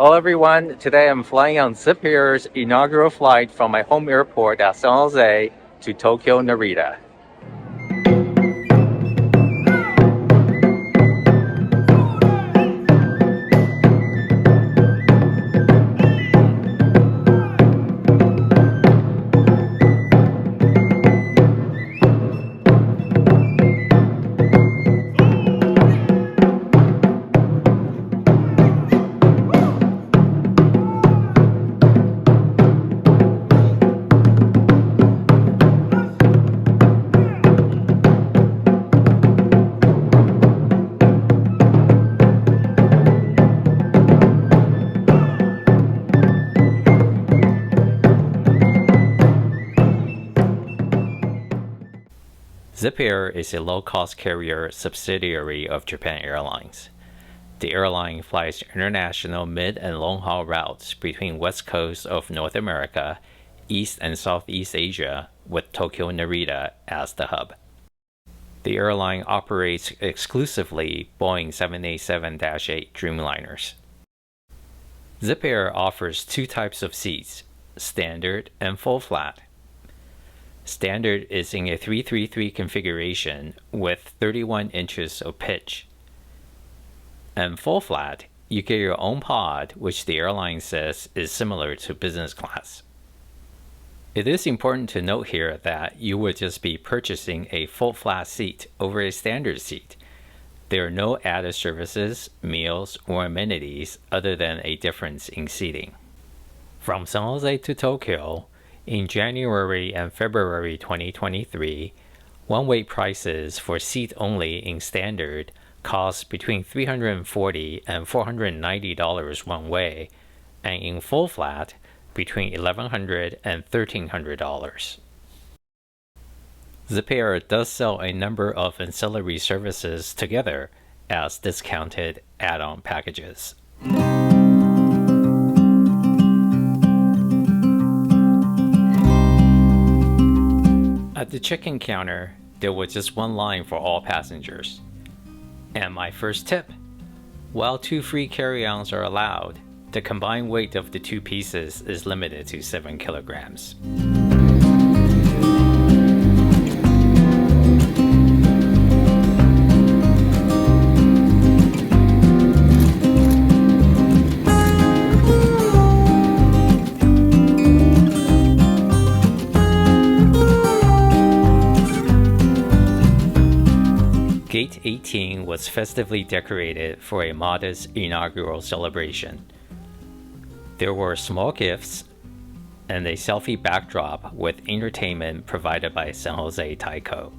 Hello everyone, today I'm flying on ZIPAIR's inaugural flight from my home airport at San Jose to Tokyo Narita. ZIPAIR is a low-cost carrier subsidiary of Japan Airlines. The airline flies international mid- and long-haul routes between West Coast of North America, East and Southeast Asia, with Tokyo Narita as the hub. The airline operates exclusively Boeing 787-8 Dreamliners. ZIPAIR offers two types of seats, standard and full flat. Standard is in a 333 configuration with 31 inches of pitch. And full flat, you get your own pod, which the airline says is similar to business class. It is important to note here that you would just be purchasing a full flat seat over a standard seat. There are no added services, meals, or amenities other than a difference in seating. From San Jose to Tokyo, in January and February 2023, one-way prices for seat-only in standard cost between $340 and $490 one way, and in full-flat, between $1,100 and $1,300. ZIPAIR does sell a number of ancillary services together as discounted add-on packages. At the check-in counter, there was just one line for all passengers. And my first tip, while 2 free carry-ons are allowed, the combined weight of the 2 pieces is limited to 7 kilograms. Gate 18 was festively decorated for a modest inaugural celebration. There were small gifts and a selfie backdrop with entertainment provided by San Jose Taiko.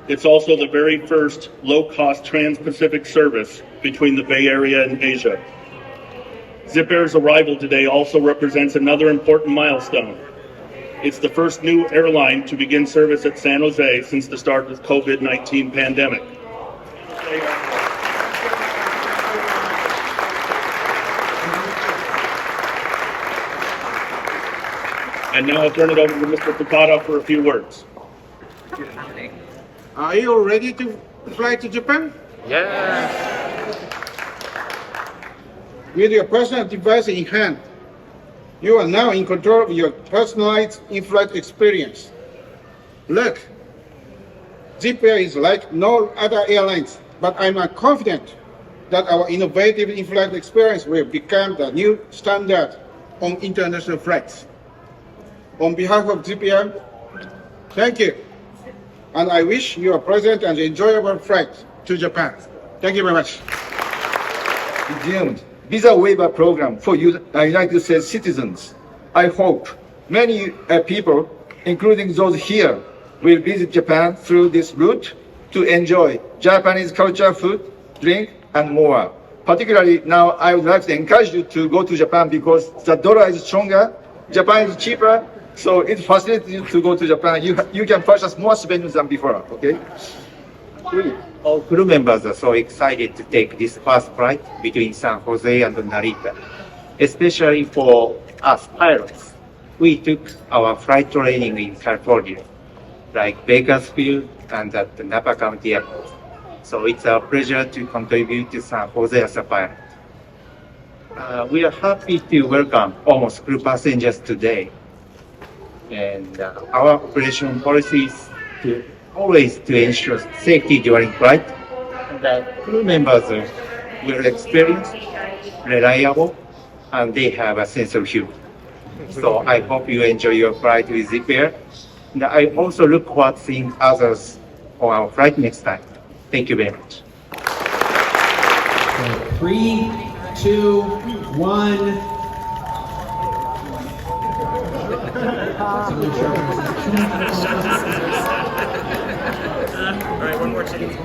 It's also the very first low-cost trans-Pacific service between the Bay Area and Asia. ZIPAIR's arrival today also represents another important milestone. It's the first new airline to begin service at San Jose since the start of the COVID-19 pandemic. And now I'll turn it over to Mr. Takada for a few words. Are you ready to fly to Japan? Yes! With your personal device in hand, you are now in control of your personalized in-flight experience. Look, ZIPAIR is like no other airlines, but I'm confident that our innovative in-flight experience will become the new standard on international flights. On behalf of ZIPAIR, thank you. And I wish you a pleasant and enjoyable flight to Japan. Thank you very much. Resumed visa waiver program for United States citizens. I hope many people, including those here, will visit Japan through this route to enjoy Japanese culture, food, drink, and more. Particularly now, I would like to encourage you to go to Japan because the dollar is stronger, Japan is cheaper, So it facilitates you to go to Japan. You can purchase more souvenirs than before, okay? All crew members are so excited to take this first flight between San Jose and Narita, especially for us pilots. We took our flight training in California, like Bakersfield and at the Napa County Airport. So it's a pleasure to contribute to San Jose as a pilot. We are happy to welcome almost crew passengers today. And our operation policy is always to ensure safety during flight. The crew members are well experienced, reliable, and they have a sense of humor. So I hope you enjoy your flight with ZIPAIR. And I also look forward to seeing others on our flight next time. Thank you very much. 3, 2, 1. All right, one more take.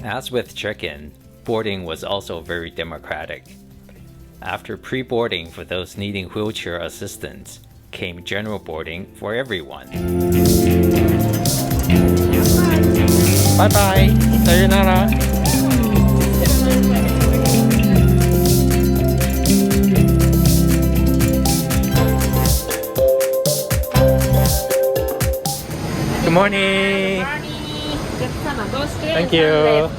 As with check-in, boarding was also very democratic. After pre-boarding for those needing wheelchair assistance, came general boarding for everyone. Bye-bye! Sayonara! Good morning! Thank you!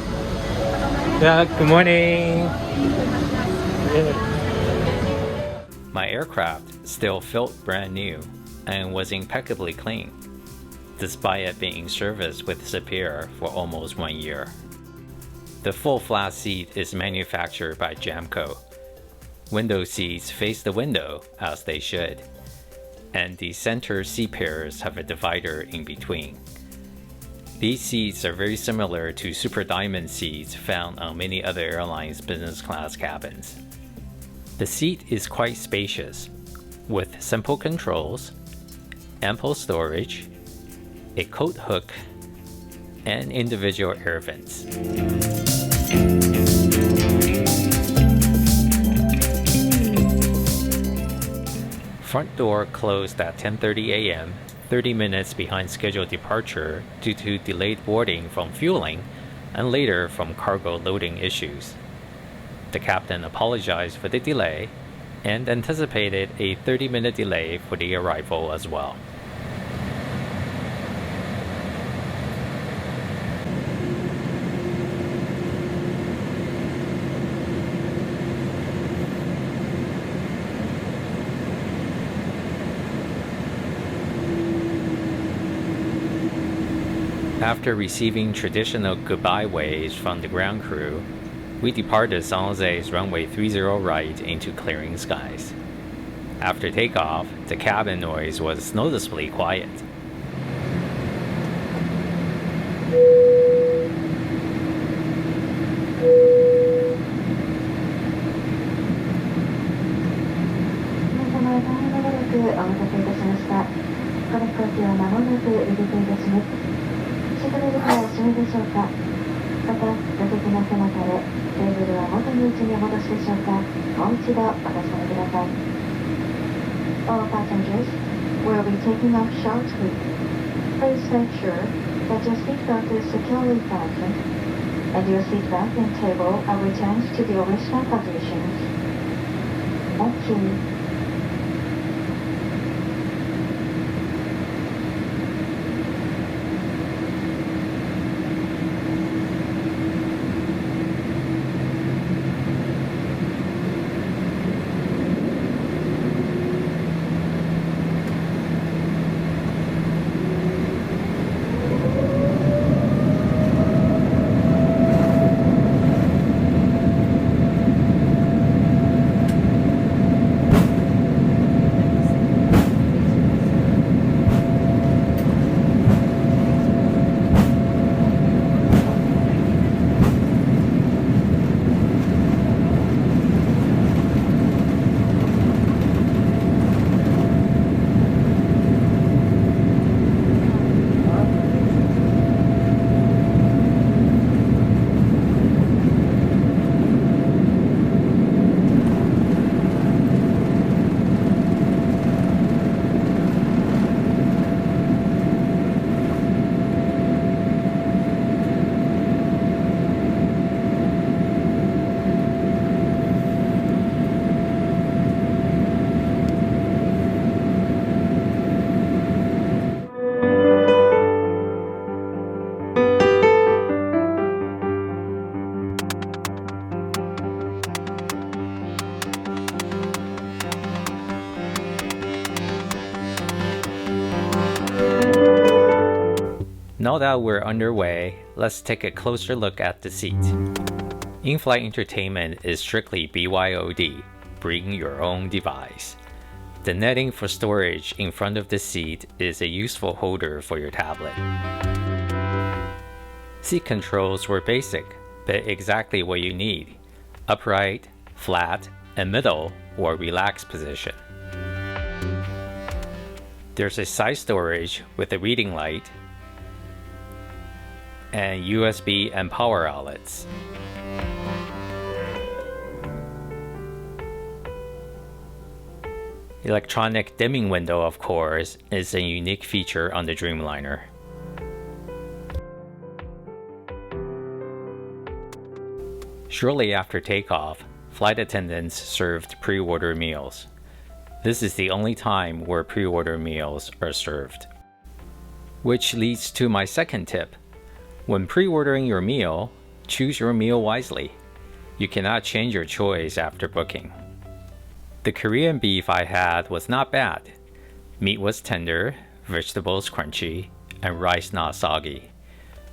Yeah, good morning! My aircraft still felt brand new and was impeccably clean, despite it being serviced with ZIPAIR for almost 1 year. The full flat seat is manufactured by Jamco. Window seats face the window, as they should, and the center seat pairs have a divider in between. These seats are very similar to Super Diamond seats found on many other airlines' business class cabins. The seat is quite spacious, with simple controls, ample storage, a coat hook, and individual air vents. Front door closed at 10:30 a.m., 30 minutes behind scheduled departure due to delayed boarding from fueling and later from cargo loading issues. The captain apologized for the delay and anticipated a 30-minute delay for the arrival as well. After receiving traditional goodbye waves from the ground crew, we departed San Jose's runway 30 right into clearing skies. After takeoff, the cabin noise was noticeably quiet. All passengers will be taking off shortly. Please make sure that your seatbelt is securely fastened and your seatback and table are returned to the original positions. Thank you. Now that we're underway, let's take a closer look at the seat. Inflight Entertainment is strictly BYOD, bring your own device. The netting for storage in front of the seat is a useful holder for your tablet. Seat controls were basic, but exactly what you need: upright, flat, and middle or relaxed position. There's a side storage with a reading light and USB and power outlets. Electronic dimming window, of course, is a unique feature on the Dreamliner. Shortly after takeoff, flight attendants served pre-order meals. This is the only time where pre-order meals are served. Which leads to my second tip. When pre-ordering your meal, choose your meal wisely. You cannot change your choice after booking. The Korean beef I had was not bad. Meat was tender, vegetables crunchy, and rice not soggy.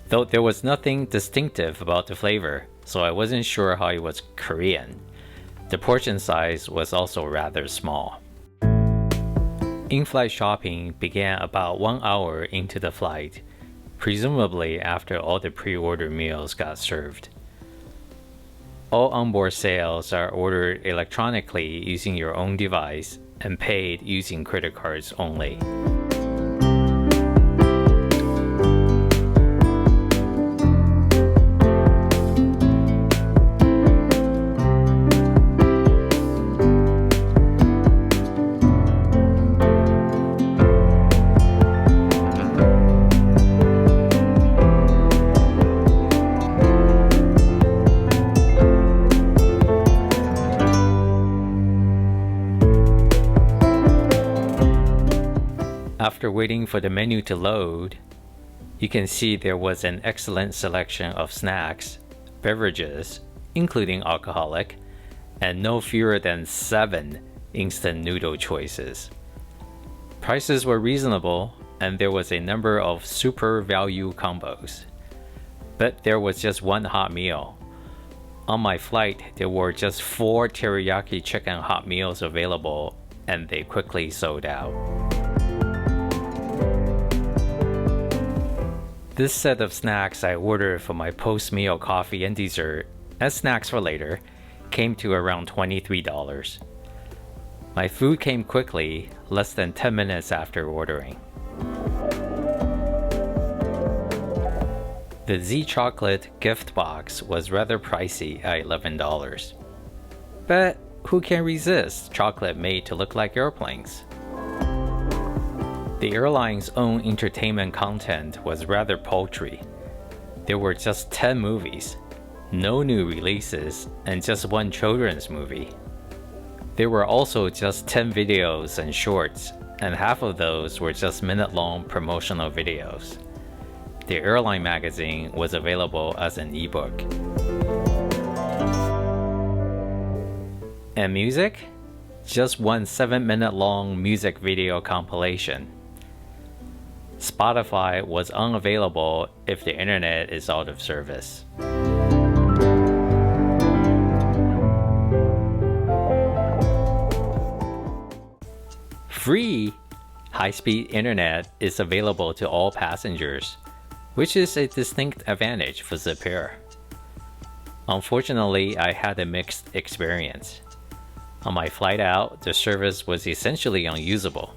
Though there was nothing distinctive about the flavor, so I wasn't sure how it was Korean. The portion size was also rather small. In-flight shopping began about 1 hour into the flight, presumably after all the pre-order meals got served. All onboard sales are ordered electronically using your own device and paid using credit cards only. After waiting for the menu to load, you can see there was an excellent selection of snacks, beverages, including alcoholic, and no fewer than 7 instant noodle choices. Prices were reasonable, and there was a number of super value combos. But there was just one hot meal. On my flight, there were just 4 teriyaki chicken hot meals available, and they quickly sold out. This set of snacks I ordered for my post-meal coffee and dessert, and snacks for later, came to around $23. My food came quickly, less than 10 minutes after ordering. The Z Chocolate gift box was rather pricey at $11. But who can resist chocolate made to look like airplanes? The airline's own entertainment content was rather paltry. There were just 10 movies, no new releases, and just 1 children's movie. There were also just 10 videos and shorts, and half of those were just minute-long promotional videos. The airline magazine was available as an ebook. And music? Just 1 7-minute-long music video compilation. Spotify was unavailable if the internet is out of service. Free high-speed internet is available to all passengers, which is a distinct advantage for ZIPAIR. Unfortunately, I had a mixed experience. On my flight out, the service was essentially unusable.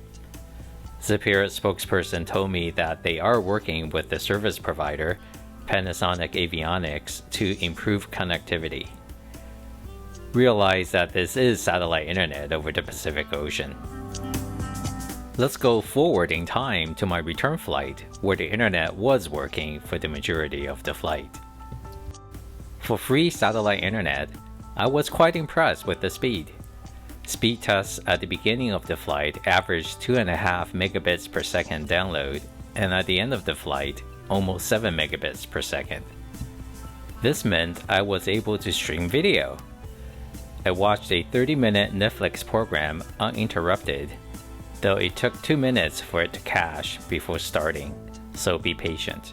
ZIPAIR spokesperson told me that they are working with the service provider, Panasonic Avionics, to improve connectivity. Realize that this is satellite internet over the Pacific Ocean. Let's go forward in time to my return flight, where the internet was working for the majority of the flight. For free satellite internet, I was quite impressed with the speed. Speed tests at the beginning of the flight averaged 2.5 megabits per second download, and at the end of the flight, almost 7 megabits per second. This meant I was able to stream video. I watched a 30-minute Netflix program uninterrupted, though it took 2 minutes for it to cache before starting, so be patient.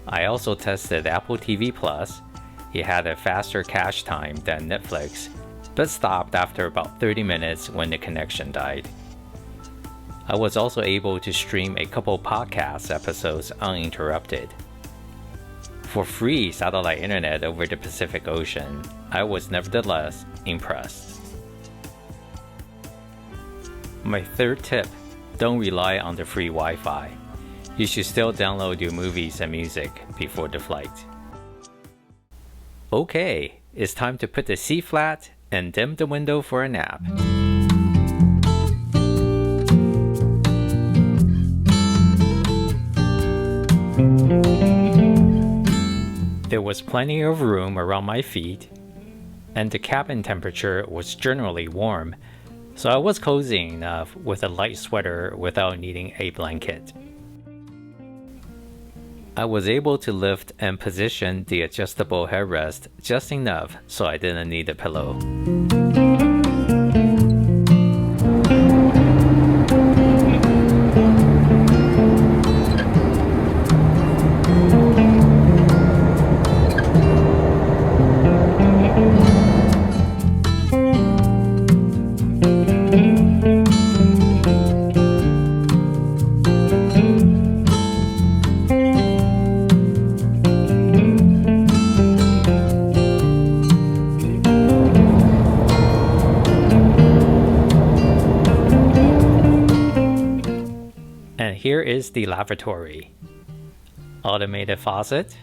I also tested Apple TV Plus. It had a faster cache time than Netflix, but stopped after about 30 minutes when the connection died. I was also able to stream a couple podcast episodes uninterrupted. For free satellite internet over the Pacific Ocean, I was nevertheless impressed. My third tip, don't rely on the free Wi-Fi. You should still download your movies and music before the flight. Okay, it's time to put the seat flat and dim the window for a nap. There was plenty of room around my feet, and the cabin temperature was generally warm, so I was cozy enough with a light sweater without needing a blanket. I was able to lift and position the adjustable headrest just enough so I didn't need a pillow. And here is the lavatory. Automated faucet,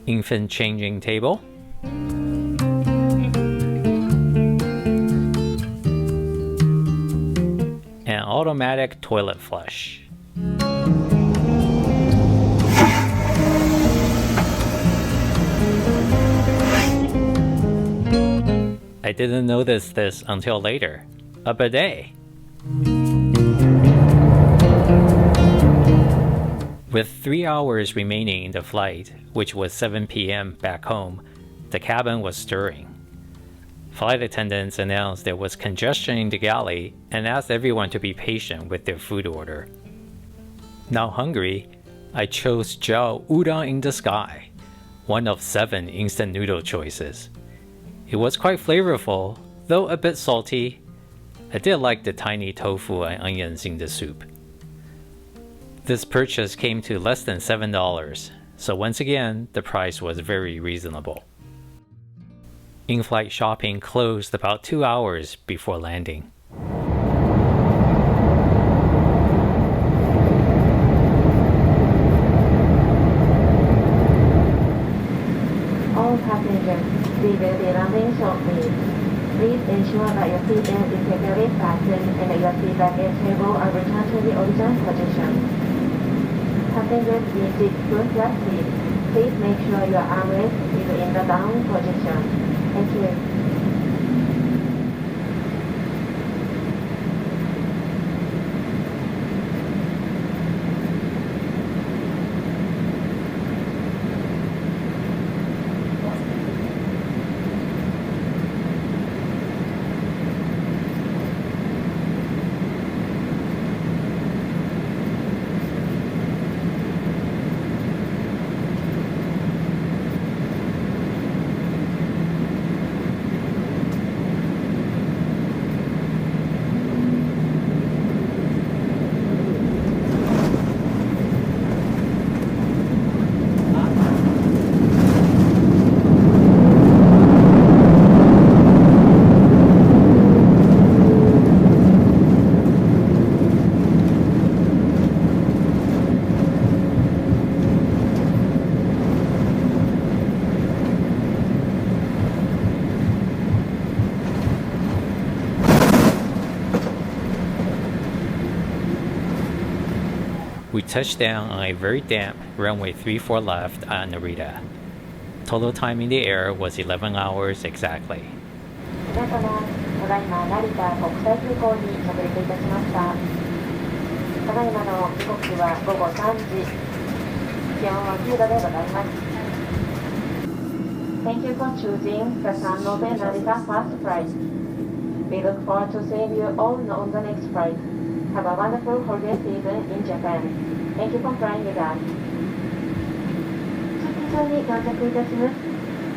infant changing table, and automatic toilet flush. I didn't notice this until later. A bidet. With 3 hours remaining in the flight, which was 7 p.m. back home, the cabin was stirring. Flight attendants announced there was congestion in the galley and asked everyone to be patient with their food order. Now hungry, I chose JAL Udon de Sky, one of 7 instant noodle choices. It was quite flavorful, though a bit salty. I did like the tiny tofu and onions in the soup. This purchase came to less than $7, so once again, the price was very reasonable. In-flight shopping closed about 2 hours before landing. All passengers, we will be landing shortly. Please ensure that your seatbelt is securely fastened and that your seat baggage table are returned to the original position. Passengers in seat 2 flat seat, please make sure your armrest is in the down position. Thank you. We touched down on a very damp runway 34 left at Narita. Total time in the air was 11 hours exactly. 皆様、ただいま成田国際空港に着陸いたしました。ただいまの時刻は午後3時。気温は9度でございます。Thank you for choosing the San Jose Narita fast flight. We look forward to seeing you all on the next flight. Have a wonderful holiday season in Japan. Thank you for flying with us. 出機場に到着いたします。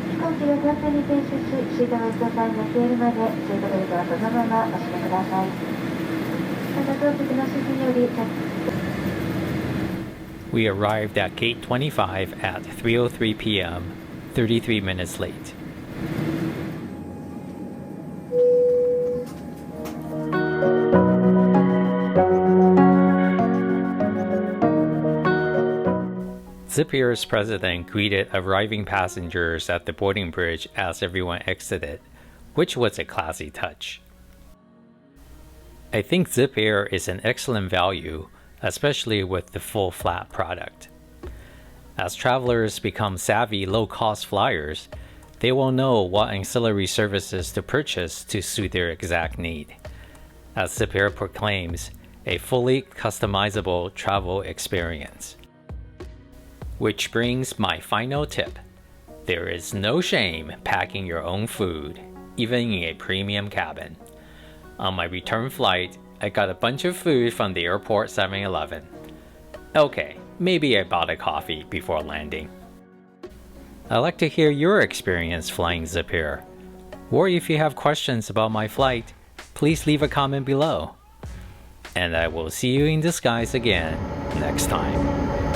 飛行機が完全に停止し、シートベルトサインが消えるまで、シートベルトはそのままお締めください。また当局の指示により、We arrived at Gate 25 at 3:03 p.m., 33 minutes late. ZIPAIR's president greeted arriving passengers at the boarding bridge as everyone exited, which was a classy touch. I think ZIPAIR is an excellent value, especially with the full flat product. As travelers become savvy low-cost flyers, they will know what ancillary services to purchase to suit their exact need. As ZIPAIR proclaims, a fully customizable travel experience. Which brings my final tip. There is no shame packing your own food, even in a premium cabin. On my return flight, I got a bunch of food from the airport 7-Eleven. Okay, maybe I bought a coffee before landing. I'd like to hear your experience flying ZIPAIR. Or if you have questions about my flight, please leave a comment below. And I will see you in the skies again next time.